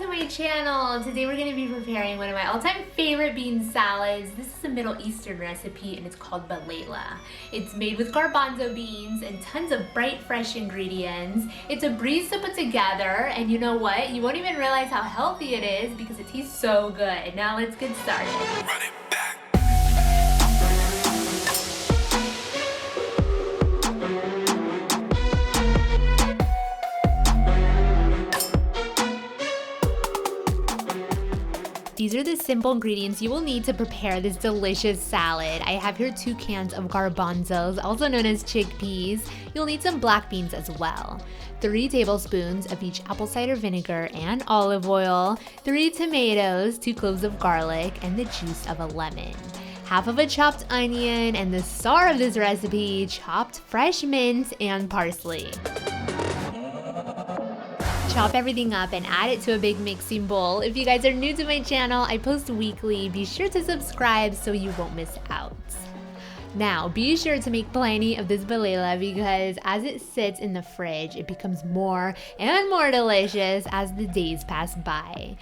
to my channel. Today we're going to be preparing one of my all-time favorite bean salads. This is a Middle Eastern recipe and it's called Balela. It's made with garbanzo beans and tons of bright, fresh ingredients. It's a breeze to put together, and you know what? You won't even realize how healthy it is because it tastes so good. Now let's get started. Run it back. These are the simple ingredients you will need to prepare this delicious salad. I have here 2 cans of garbanzos, also known as chickpeas. You'll need some black beans as well. 3 tablespoons of each apple cider vinegar and olive oil, 3 tomatoes, 2 cloves of garlic, and the juice of a lemon. Half of a chopped onion, and the star of this recipe, chopped fresh mint and parsley. Chop everything up and add it to a big mixing bowl. If you guys are new to my channel, I post weekly. Be sure to subscribe so you won't miss out. Now, be sure to make plenty of this balela because as it sits in the fridge, it becomes more and more delicious as the days pass by.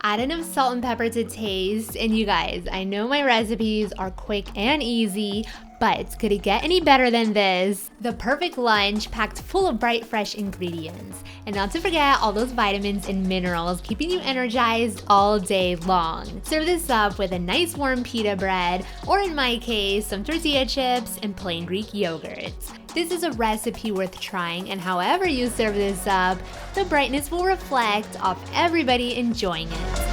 Add enough salt and pepper to taste, and you guys, I know my recipes are quick and easy, but could it get any better than this? The perfect lunch packed full of bright, fresh ingredients. And not to forget all those vitamins and minerals keeping you energized all day long. Serve this up with a nice warm pita bread, or in my case, some tortilla chips and plain Greek yogurt. This is a recipe worth trying, and however you serve this up, the brightness will reflect off everybody enjoying it.